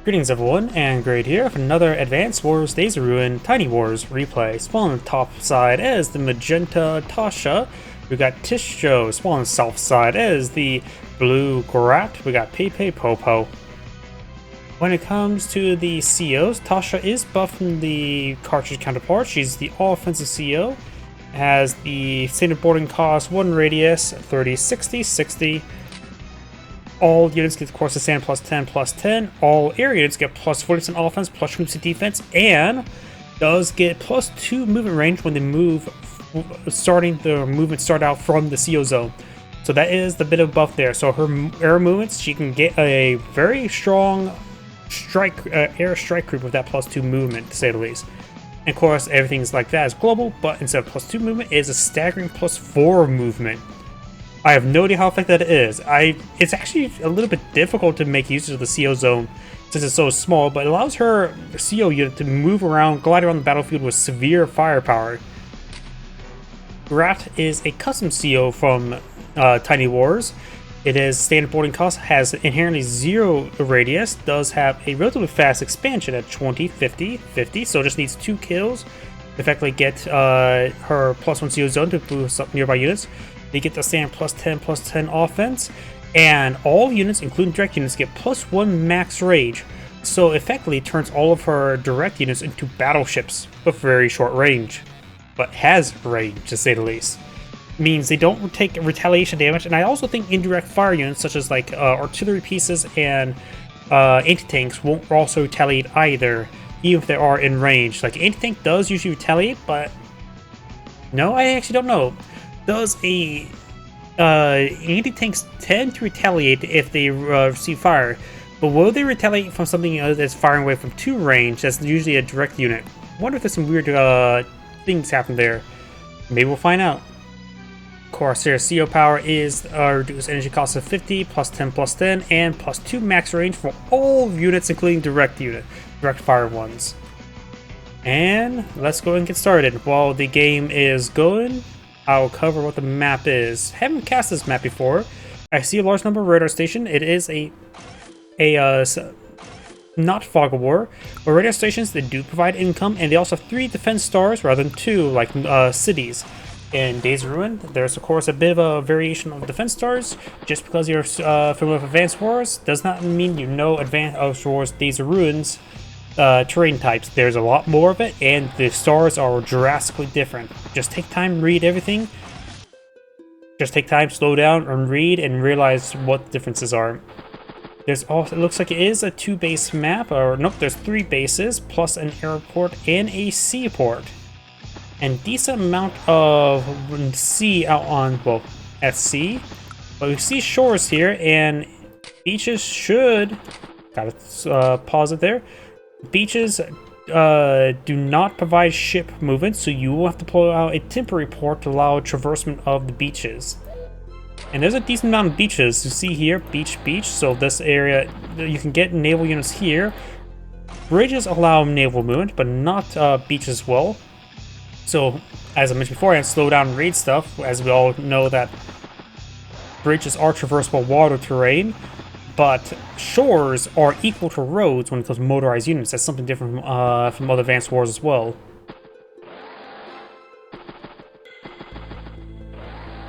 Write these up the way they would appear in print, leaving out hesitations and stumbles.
Greetings everyone, and Grat here for another Advanced Wars Days of Ruin Tiny Wars replay. Spawn on the top side is the magenta Tasha. We got Tschjo. Spawn on the south side is the blue Grat. We got PeePeePooPoo. When it comes to the COs, Tasha is buffing the cartridge counterpart. She's the all-offensive CO. Has the standard boarding cost, 1 radius, 30, 60, 60. All units get, of course, the standard plus 10. All air units get plus 40% offense, plus 20% defense, and does get plus 2 movement range when they move, starting the movement start out from the CO zone. So that is the bit of buff there. So her air movements, she can get a very strong air strike group with that plus 2 movement, to say the least. And of course, everything's like that is global, but instead of plus 2 movement, it is a staggering plus 4 movement. I have no idea how effective that is. It's actually a little bit difficult to make use of the CO zone since it's so small, but it allows her CO unit to move around, glide around the battlefield with severe firepower. Grat is a custom CO from Tiny Wars. It is standard boarding cost, has inherently 0 radius, does have a relatively fast expansion at 20, 50, 50, so just needs 2 kills to effectively get her plus 1 CO zone to boost up nearby units. They get the standard plus 10 offense, and all units, including direct units, get plus 1 max range. So effectively turns all of her direct units into battleships with very short range, but has range, to say the least. Means they don't take retaliation damage, and I also think indirect fire units such as like artillery pieces and anti-tanks won't also retaliate either, even if they are in range. Like anti-tank does usually retaliate, but no, I actually don't know. Does anti-tanks tend to retaliate if they receive fire, but will they retaliate from something that's firing away from 2 range? That's usually a direct unit. I wonder if there's some weird things happen there. Maybe we'll find out. Of course, their CO power is reduced energy cost of 50, plus 10, and plus 2 max range for all units, including direct fire ones. And let's go and get started. While the game is going, I'll cover what the map is. Haven't cast this map before. I see a large number of radar stations. It is not fog of war, but radar stations that do provide income, and they also have 3 defense stars rather than 2, like cities. In Days of Ruin, there's of course a bit of a variation of defense stars. Just because you're familiar with Advanced Wars does not mean you know Advanced Wars Days of Ruin's terrain types. There's a lot more of it, and the stars are drastically different. Just take time, read everything. Just take time, slow down, and read, and realize what the differences are. There's also, it looks like it is a 2-base map, or nope, there's 3 bases, plus an airport and a seaport. And decent amount of sea out on, well, at sea. But we see shores here, and beaches should, gotta pause it there. Beaches do not provide ship movement, so you will have to pull out a temporary port to allow traversement of the beaches. And there's a decent amount of beaches. You see here, beach, so this area, you can get naval units here. Bridges allow naval movement, but not beaches as well. So, as I mentioned before, I slow down and read stuff, as we all know that bridges are traversable water terrain. But shores are equal to roads when it comes to motorized units. That's something different from other Advanced Wars as well.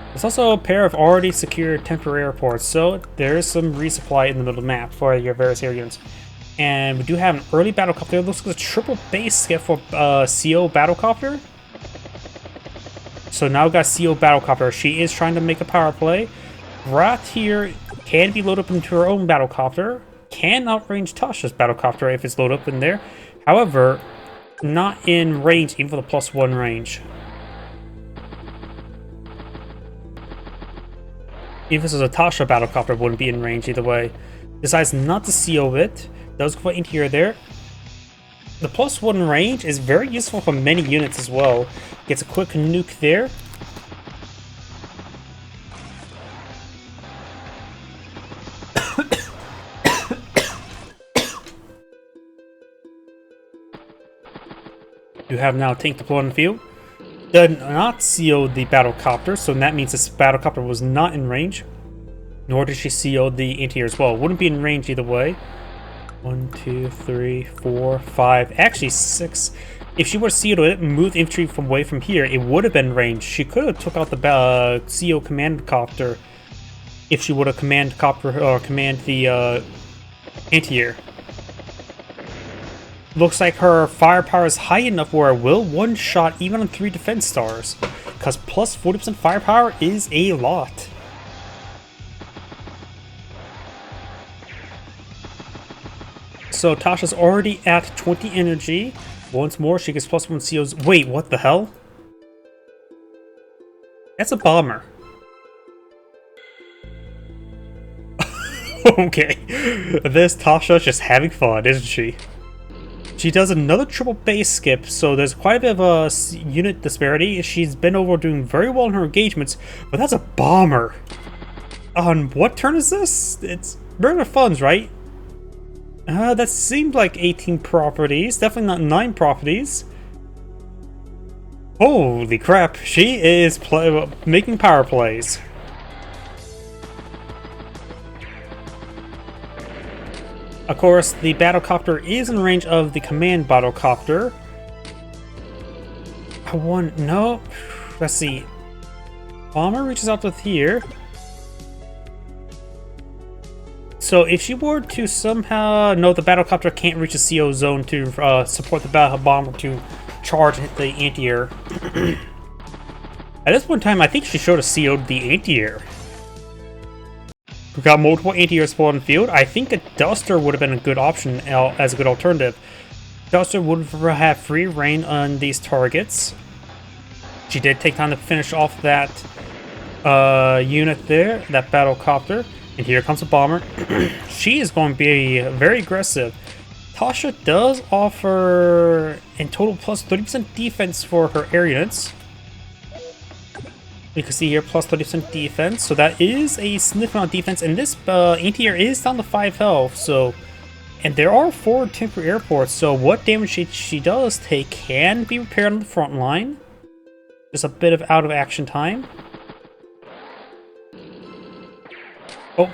There's also a pair of already secured temporary airports, so there is some resupply in the middle of the map for your various air units. And we do have an early battlecopter. It looks like a triple base get for CO battlecopter. So now we've got CO battlecopter. She is trying to make a power play. Grat here can be loaded up into her own battlecopter, can outrange Tasha's battlecopter if it's loaded up in there. However, not in range, even for the plus 1 range. Even if this was a Tasha battlecopter, it wouldn't be in range either way. Decides not to CO it, does go for interior there. The plus 1 range is very useful for many units as well. Gets a quick nuke there. You have now tank deployed on the field. Did not CO the battlecopter, so that means this battlecopter was not in range. Nor did she CO the anti-air as well. Wouldn't be in range either way. 1, 2, 3, 4, 5. Actually, 6. If she were to CO it, move infantry from away from here, it would have been range. She could have took out the CO command copter if she would have command copter or command the anti-air. Looks like her firepower is high enough where it will one-shot even on 3 defense stars, because plus 40% firepower is a lot. So Tasha's already at 20 energy. Once more, she gets plus 1 COs. Wait, what the hell? That's a bomber. Okay. This Tasha's just having fun, isn't she? She does another triple base skip, so there's quite a bit of a unit disparity. She's been over doing very well in her engagements, but that's a bomber. On what turn is this? It's burner funds, right? That seemed like 18 properties. Definitely not 9 properties. Holy crap, she is making power plays. Of course, the battlecopter is in range of the command battlecopter. No. Let's see. Bomber reaches out with here. So if she were to somehow... No, the battlecopter can't reach the CO zone to support the bomber to charge and hit the anti-air. At this point in time, I think she should have CO'd the anti-air. We've got multiple anti-air spawned in the field. I think a Duster would have been a good option as a good alternative. Duster would have free reign on these targets. She did take time to finish off that unit there, that battlecopter. And here comes a bomber. She is going to be very aggressive. Tasha does offer in total plus 30% defense for her air units. You can see here plus 30% defense, so that is a significant amount of defense. And this anti-air is down to 5 health, so... And there are 4 temporary airports, so what damage she does take can be repaired on the front line. Just a bit of out of action time. Oh,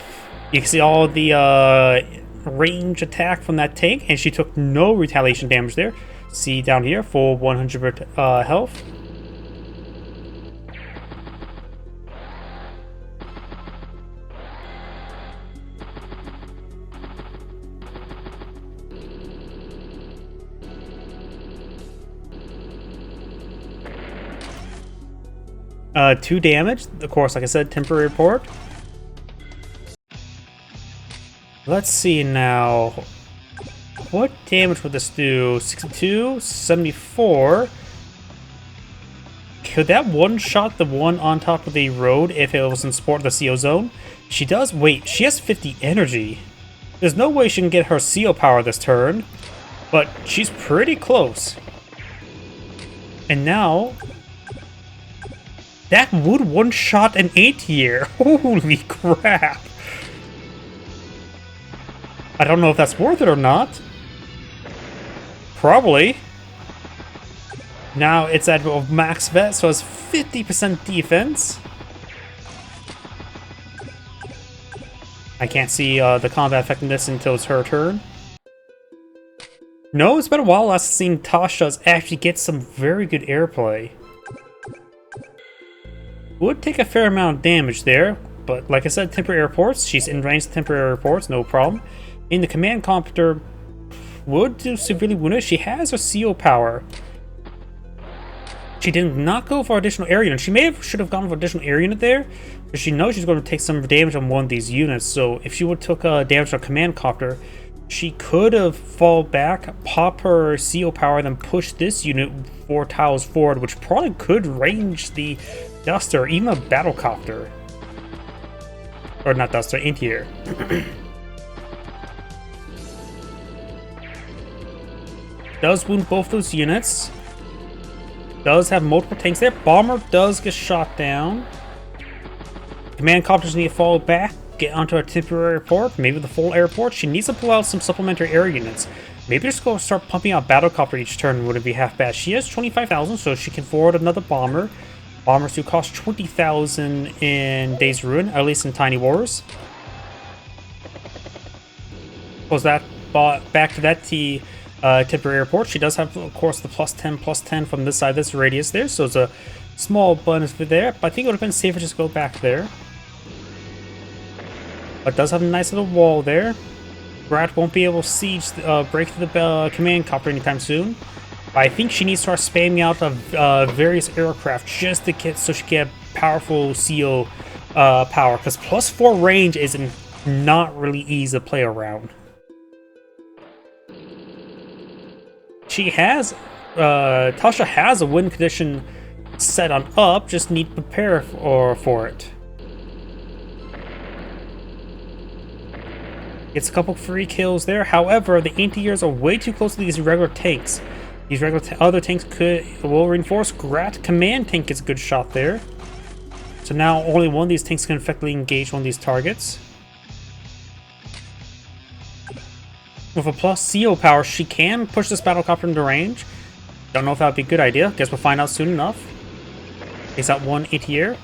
you can see all the range attack from that tank, and she took no retaliation damage there. See down here, full 100 health. Two damage. Of course, like I said, temporary report. Let's see now. What damage would this do? 62, 74. Could that one-shot the one on top of the road if it was in support of the CO zone? She does. Wait, she has 50 energy. There's no way she can get her CO power this turn, but she's pretty close. And now, that would one-shot an 8-year. Holy crap. I don't know if that's worth it or not. Probably. Now it's at max vet, so it's 50% defense. I can't see the combat effectiveness until it's her turn. No, it's been a while last I've seen Tasha's actually get some very good airplay. Would take a fair amount of damage there, but like I said, temporary airports. She's in range of temporary airports, no problem. In the command copter, would do severely wounded. She has her CO power. She did not go for additional air unit. She should have gone for additional air unit there, because she knows she's going to take some damage on one of these units. So if she would took damage on command copter, she could have fall back, pop her CO power, then push this unit 4 tiles forward, which probably could range the Duster, or even a battlecopter. Or not Duster, anti-air. Does wound both those units. Does have multiple tanks there. Bomber does get shot down. Command copters need to fall back, get onto a temporary airport, maybe the full airport. She needs to pull out some supplementary air units. Maybe just go start pumping out battlecopter each turn wouldn't be half bad. She has 25,000, so she can forward another bomber. Bombers do cost 20,000 in Days Ruin, at least in Tiny Wars. Was that back to that temporary airport. She does have, of course, the +10/+10 from this side, this radius there, so it's a small benefit there, but I think it would have been safer just to go back there. But does have a nice little wall there. Grat won't be able to siege, break through the command copter anytime soon. But I think she needs to start spamming out of various aircraft just to get, so she can get powerful CO power, because +4 range is not really easy to play around. She has, Tasha has a win condition set on up, just need to prepare for it. Gets a couple free kills there. However, the anti-airs are way too close to these regular tanks. These regular other tanks will reinforce. Grat command tank gets a good shot there. So now only one of these tanks can effectively engage one of these targets. With a plus CO power, she can push this battlecopter into range. Don't know if that would be a good idea. Guess we'll find out soon enough. Takes out one anti-air.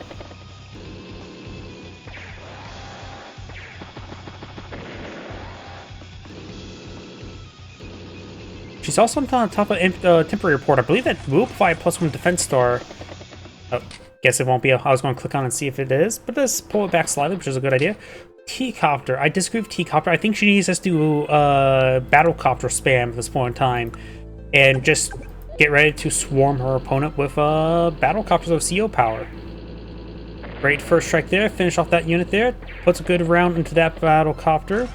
She's also on top of temporary report. I believe that will provide +1 defense star. Oh, guess it won't be. I was going to click on and see if it is, but let's pull it back slightly, which is a good idea. T-copter. I disagree with T-copter. I think she needs us to do battlecopter spam at this point in time, and just get ready to swarm her opponent with battlecopters of CO power. Great first strike there. Finish off that unit there. Puts a good round into that battlecopter.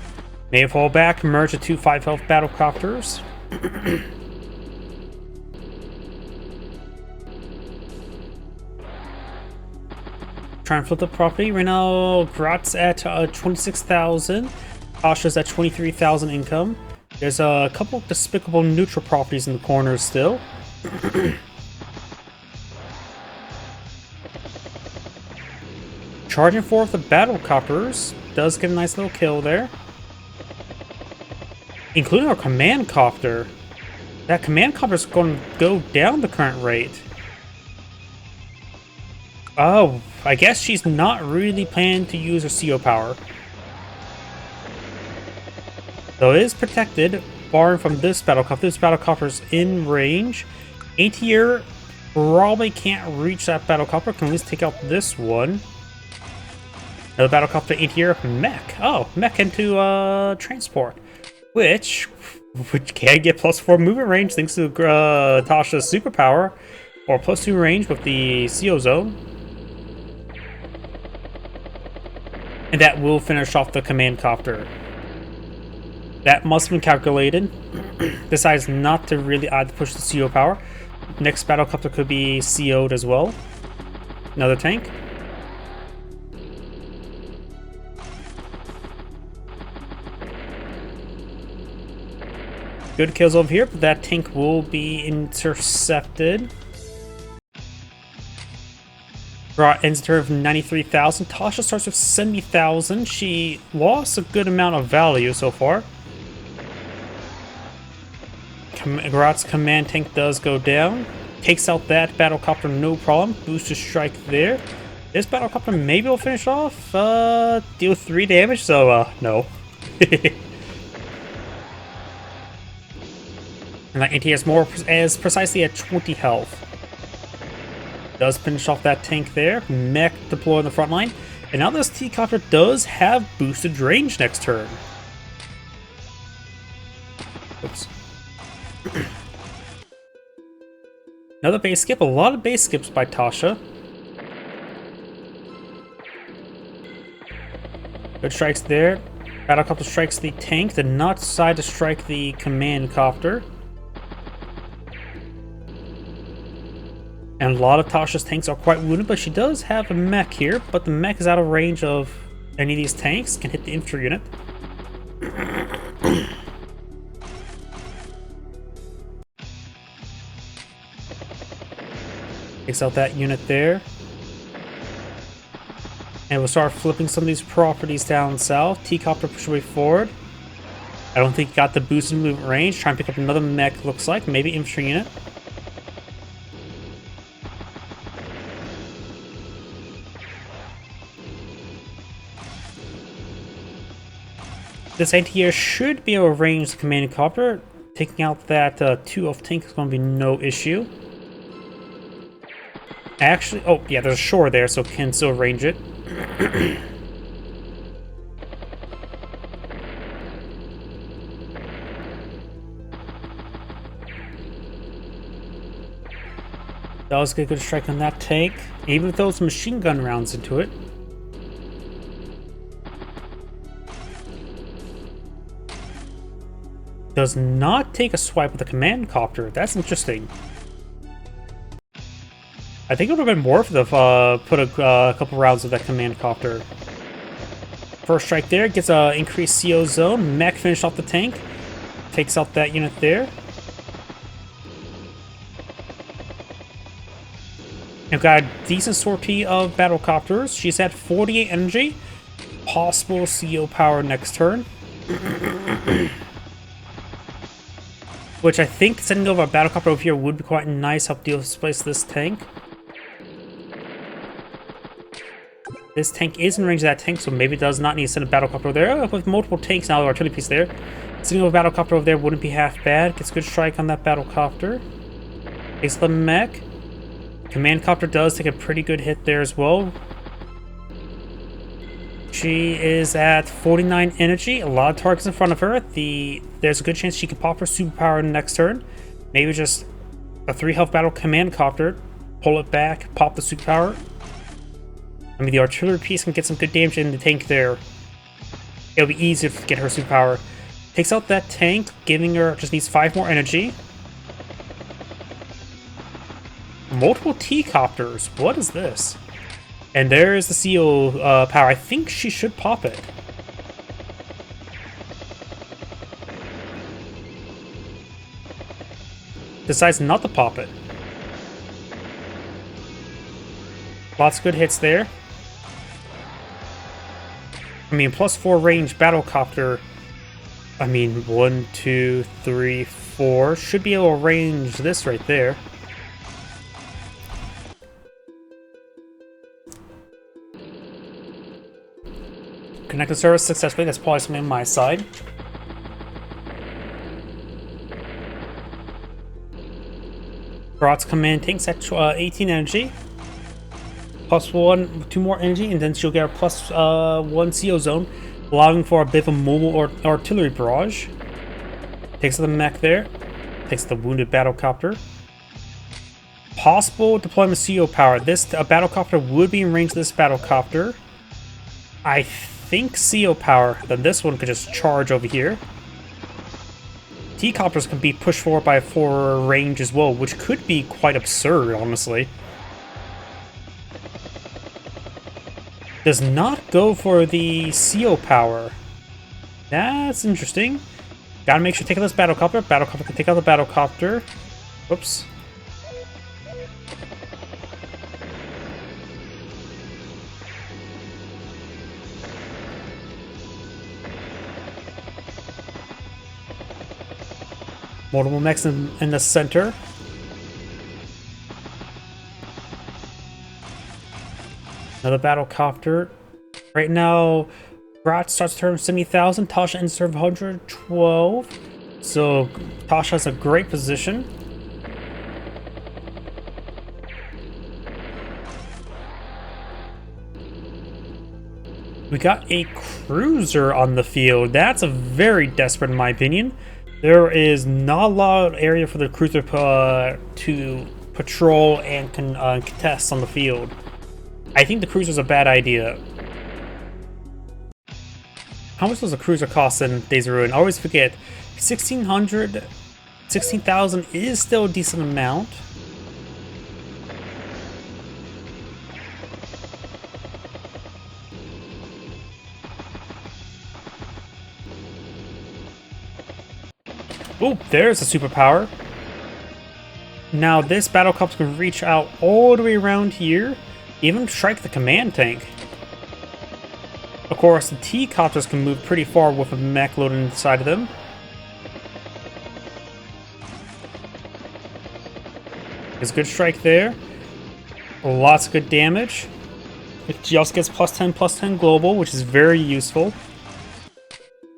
May fall back. Merge the 2 5 health battlecopters. Try and flip the property. Right now, Grat's at 26,000. Tasha's at 23,000 income. There's a couple of despicable neutral properties in the corners still. Charging forth the battlecopters. Does get a nice little kill there. Including our command copter. That command copter is going to go down the current rate. Oh, I guess she's not really planning to use her CO power. Though it is protected, barring from this battlecopter. This battlecopter's in range. ATR probably can't reach that battlecopter. Can at least take out this one. Another battlecopter ATR mech. Oh, mech into transport. Which can get +4 movement range thanks to Tasha's superpower, or +2 range with the CO zone. And that will finish off the command copter. That must have been calculated. Decides not to really add to push the CO power. Next battlecopter could be CO'd as well. Another tank. Good kills over here, but that tank will be intercepted. Grat ends the turn with 93,000. Tasha starts with 70,000. She lost a good amount of value so far. Grat's command tank does go down. Takes out that battlecopter, no problem. Booster strike there. This battlecopter maybe will finish off. Deal 3 damage, so no. And that anti is precisely at 20 health. Does finish off that tank there. Mech deploy on the front line. And now this T-copter does have boosted range next turn. Oops. Another base skip. A lot of base skips by Tasha. Good strikes there. Battlecopter strikes the tank. Did not decide to strike the command copter. And a lot of Tasha's tanks are quite wounded, but she does have a mech here, but the mech is out of range of any of these tanks. Can hit the infantry unit. Takes out that unit there. And we'll start flipping some of these properties down south. T-copter push away forward. I don't think he got the boosted movement range. Try and pick up another mech, looks like. Maybe infantry unit. This idea should be able to range the commanding copter. Taking out that 2 off tank is going to be no issue. Actually, oh yeah, there's a shore there, so can still range it. That was a good strike on that tank. Even with those machine gun rounds into it. Does not take a swipe with the command copter. That's interesting. I think it would have been more if they've put a couple rounds of that command copter. First strike there, gets an increased CO zone. Mech finished off the tank. Takes out that unit there. I've got a decent sortie of battlecopters. She's at 48 energy. Possible CO power next turn. Which I think sending over a battlecopter over here would be quite nice. Help displace this tank. This tank is in range of that tank, so maybe it does not need to send a battlecopter over there. With multiple tanks now, the artillery piece there. Sending over a battlecopter over there wouldn't be half bad. Gets a good strike on that battlecopter. Takes the mech. Command copter does take a pretty good hit there as well. She is at 49 energy. A lot of targets in front of her. There's a good chance she can pop her superpower next turn. Maybe just a 3 health battle command copter. Pull it back, pop the superpower. I mean, the artillery piece can get some good damage in the tank there. It'll be easy to get her superpower. Takes out that tank, giving her just needs 5 more energy. Multiple T-copters. What is this? And there is the CO power. I think she should pop it. Decides not to pop it. Lots of good hits there. I mean, +4 range battlecopter. I mean, 1, 2, 3, 4. Should be able to range this right there. Connect the service successfully. That's probably something on my side. Grat's command tanks at 18 energy. +1, 2 more energy, and then she'll get a +1 CO zone, allowing for a bit of a mobile artillery barrage. Takes the mech there. Takes the wounded battlecopter. Possible deployment CO power. This battlecopter would be in range of this battlecopter. I think CO power. Then this one could just charge over here. T-copters can be pushed forward by 4 range as well, which could be quite absurd, honestly. Does not go for the CO power. That's interesting. Gotta make sure to take out this battlecopter. Battlecopter can take out the battlecopter. Whoops. Multiple mechs in the center. Another battlecopter. Right now, Grat starts turn 70,000. Tasha ends turn 112. So Tasha has a great position. We got a cruiser on the field. That's a very desperate, in my opinion. There is not a lot of area for the cruiser to patrol and contest on the field. I think the cruiser's a bad idea. How much does a cruiser cost in Days of Ruin? I always forget. 1,600, 16,000 is still a decent amount. Oh, there's a superpower. Now this battlecopter can reach out all the way around here, even strike the command tank. Of course, the T-copters can move pretty far with a mech loaded inside of them. There's a good strike there. Lots of good damage. She also gets +10/+10 global, which is very useful.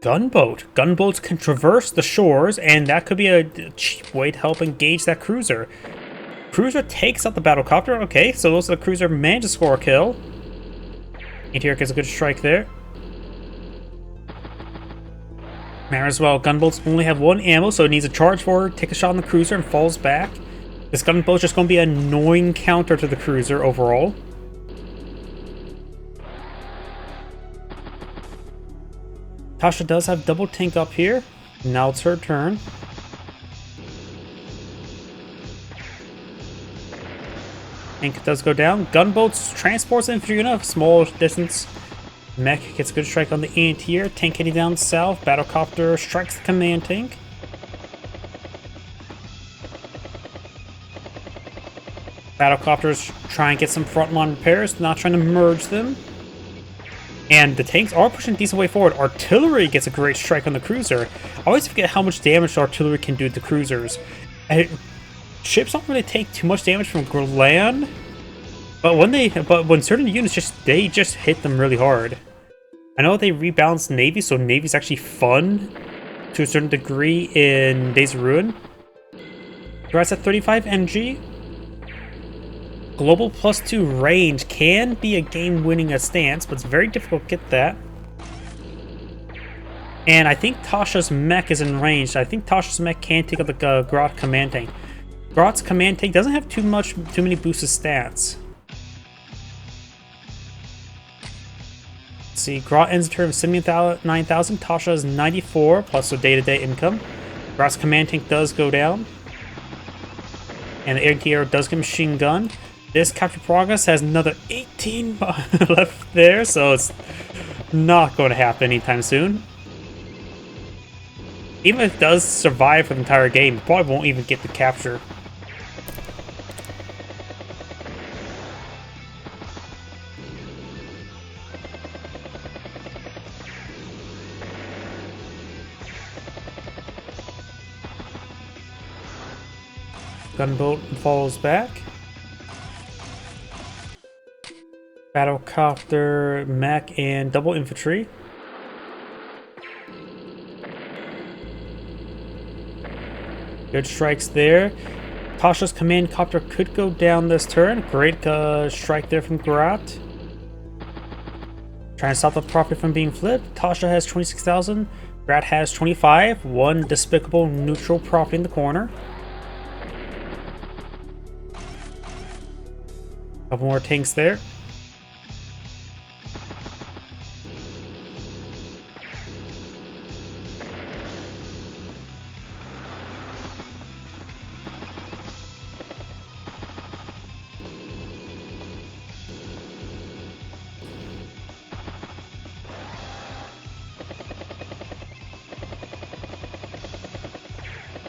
Gunboat. Gunboats can traverse the shores, and that could be a cheap way to help engage that cruiser. Cruiser takes out the battlecopter. Okay, so those are the cruiser managed to score a kill. Anti-air gets a good strike there. Matter as well, gunboats only have one ammo, so it needs to charge forward, take a shot on the cruiser, and falls back. This gunboat's just going to be an annoying counter to the cruiser overall. Tasha does have double tank up here. Now it's her turn. Tank does go down. Gunboats transports infantry in a small distance. Mech gets a good strike on the anti-air. Tank heading down south. Battlecopter strikes the command tank. Battlecopters try and get some frontline repairs, not trying to merge them. And the tanks are pushing a decent way forward. Artillery gets a great strike on the cruiser. I always forget how much damage artillery can do to cruisers. Ships don't really take too much damage from land, but when certain units just hit them really hard. I know they rebalanced Navy, so Navy's actually fun to a certain degree in Days of Ruin. Grat's at 35 NG. Global +2 range can be a game-winning stance, but it's very difficult to get that. And I think Tasha's mech is in range. I think Tasha's mech can take out the Grat command tank. Grat's command tank doesn't have too many boosted stats. Let's see, Grat ends the turn with 79,000. Tasha is 94 plus the day-to-day income. Grat's command tank does go down, and the anti-air does get machine gun. This capture progress has another 18 left there, so it's not going to happen anytime soon. Even if it does survive for the entire game, it probably won't even get the capture. Gunboat falls back. Battlecopter, mech, and double infantry. Good strikes there. Tasha's command copter could go down this turn. Great strike there from Grat. Trying to stop the property from being flipped. Tasha has 26,000. Grat has 25. One despicable neutral property in the corner. Couple more tanks there.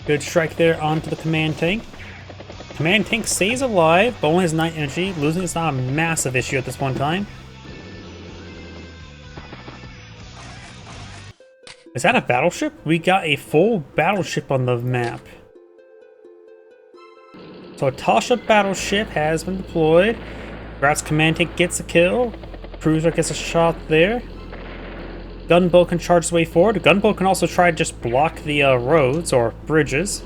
Good strike there onto the command tank. Command tank stays alive, but only has 9 energy. Losing is not a massive issue at this one time. Is that a battleship? We got a full battleship on the map. So a Tasha battleship has been deployed. Grat's command tank gets a kill. Cruiser gets a shot there. Gunboat can charge its way forward. The gunboat can also try to just block the roads or bridges.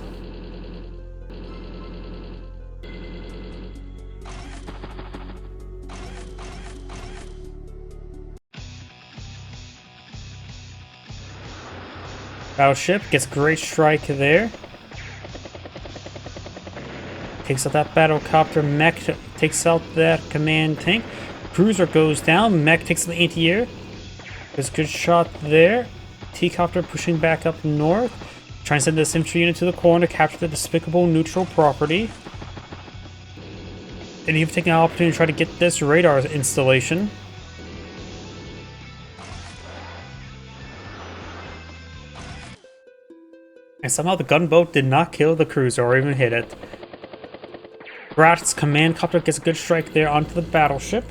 Battleship gets a great strike there. Takes out that battlecopter. Mech takes out that command tank. Cruiser goes down. Mech takes the anti-air. There's a good shot there. T-copter pushing back up north. Trying to send this infantry unit to the corner to capture the despicable neutral property. And you've taken an opportunity to try to get this radar installation. And somehow the gunboat did not kill the cruiser or even hit it. Grat's command copter gets a good strike there onto the battleship.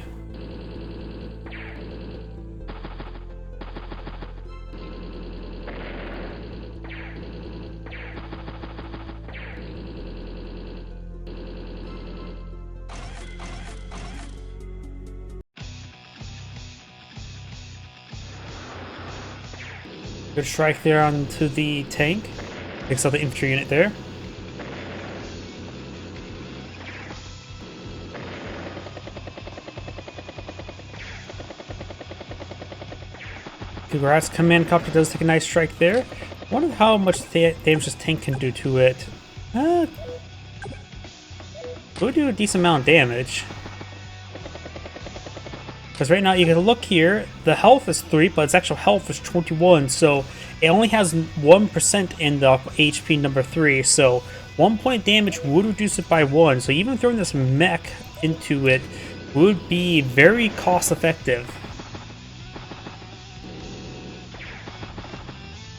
Good strike there onto the tank. Takes out the infantry unit there. Grat's command copter does take a nice strike there. I wonder how much damage this tank can do to it. It would do a decent amount of damage. Because right now you can look here, the health is 3, but its actual health is 21, so it only has 1% in the HP number 3, so 1 point damage would reduce it by 1, so even throwing this mech into it would be very cost effective.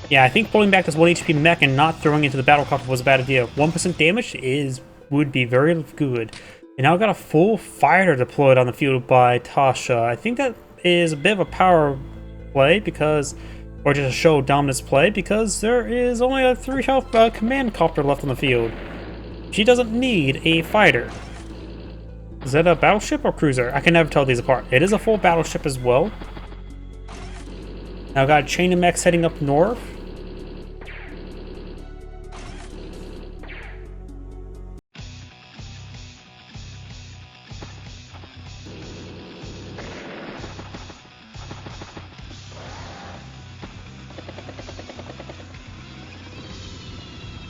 Yeah, I think pulling back this 1 HP mech and not throwing into the battle copter was a bad idea. 1% damage would be very good. And now I've got a full fighter deployed on the field by Tasha. I think that is a bit of a power play because, or just a show dominance play, because there is only a 3 health command copter left on the field. She doesn't need a fighter. Is that a battleship or cruiser? I can never tell these apart. It is a full battleship as well. Now I've got a chain of mechs heading up north.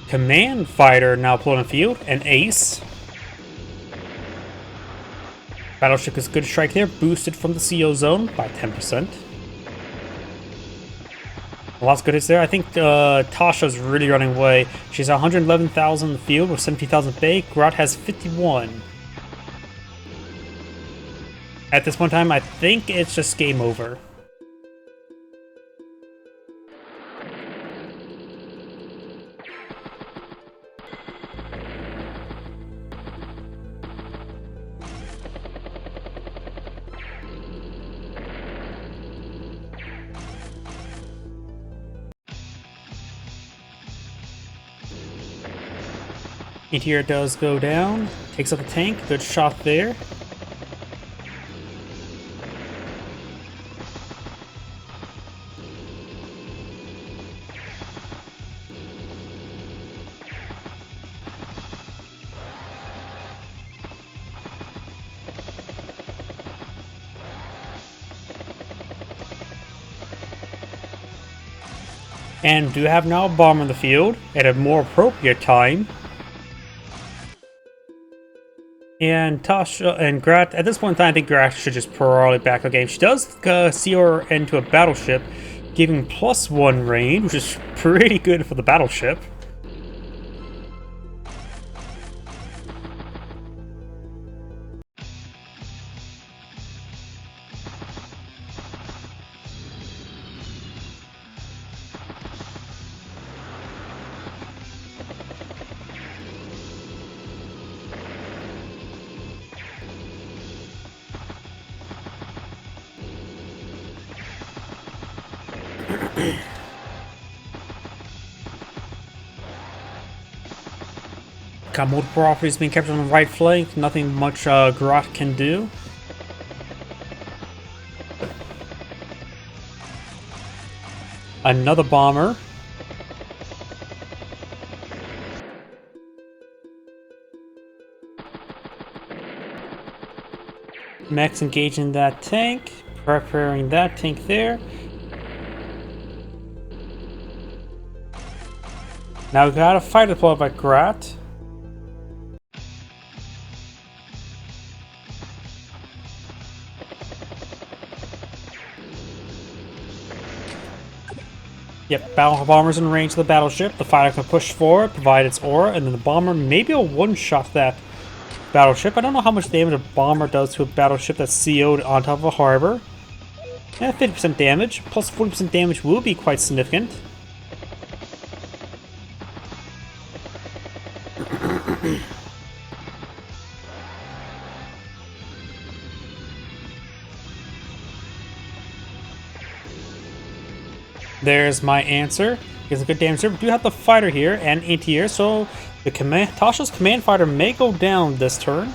Command fighter now pulling a field, an ace. Battleship is good strike there, boosted from the CO zone by 10%. Lots of good hits there. I think Tasha's really running away. She's 111,000 in the field with 17,000 bay. Grat has 51. At this point in time, I think it's just game over. Meteor does go down, takes out the tank, good shot there. And do have now a bomber in the field at a more appropriate time. And Tasha and Grat, at this point in time, I think Grat should just probably back the game. She does see her into a battleship, giving +1 range, which is pretty good for the battleship. Got multiple properties being captured on the right flank. Nothing much Grat can do. Another bomber. Mechs engaging that tank. Preparing that tank there. Now we've got a fighter deployed by Grat. Yep, battle bomber's in range of the battleship. The fighter can push forward, provide its aura, and then the bomber maybe will one-shot that battleship. I don't know how much damage a bomber does to a battleship that's CO'd on top of a harbor. Yeah, 50% damage, plus 40% damage will be quite significant. There's my answer. Gets a good damage there. We do have the fighter here and anti-air, so the Tasha's command fighter may go down this turn.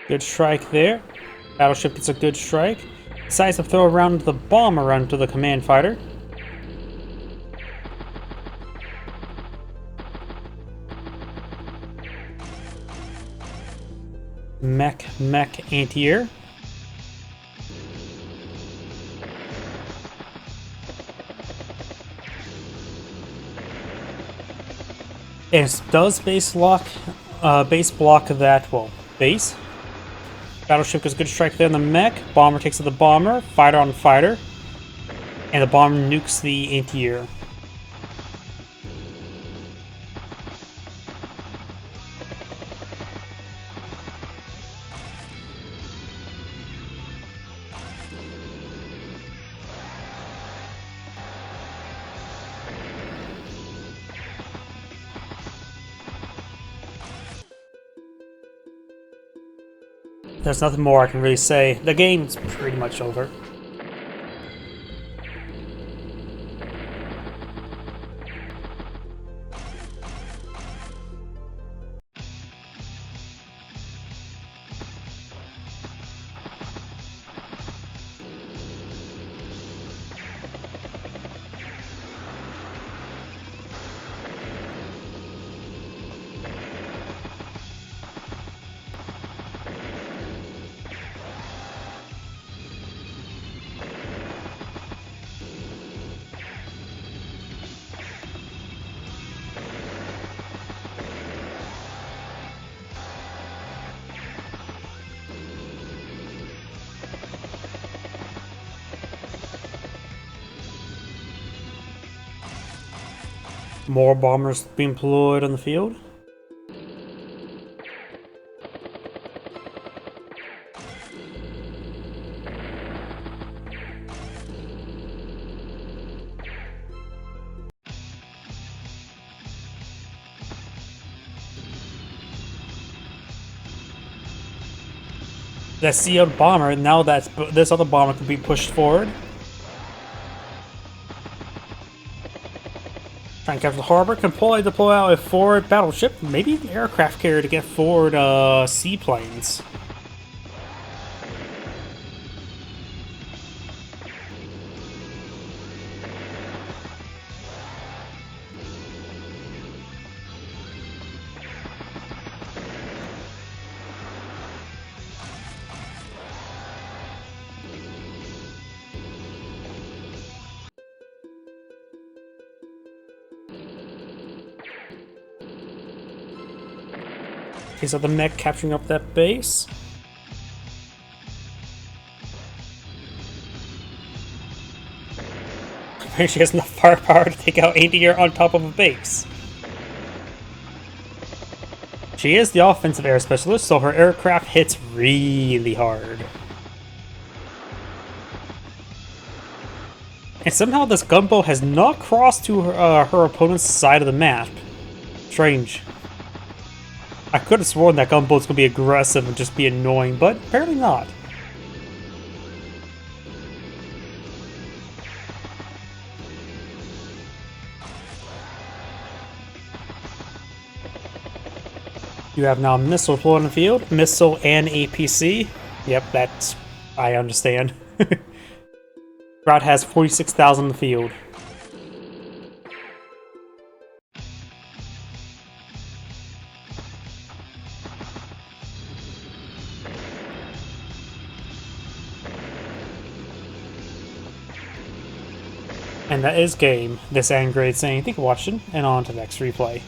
Good strike there. Battleship gets a good strike. Decides to throw around the bomb around to the command fighter. Mech, anti-air. And it does base block that, well, base. Battleship gets a good strike there on the mech. Bomber takes out the bomber. Fighter on fighter. And the bomber nukes the anti-air. There's nothing more I can really say. The game's pretty much over. More bombers being deployed on the field. That sealed bomber, now that this other bomber can be pushed forward. Trying to capture the harbor, can deploy out a forward battleship, maybe an aircraft carrier to get forward seaplanes. Okay, so the mech capturing up that base. Apparently she has enough firepower to take out anti-air on top of a base. She is the offensive air specialist, so her aircraft hits really hard. And somehow this gunboat has not crossed to her opponent's side of the map. Strange. I could have sworn that gunboat's gonna be aggressive and just be annoying, but apparently not. You have now missile deployed on the field, missile and APC. Yep, that's, I understand. Grat has 46,000 in the field. And that is game. This and grade saying thank you for watching, and on to the next replay.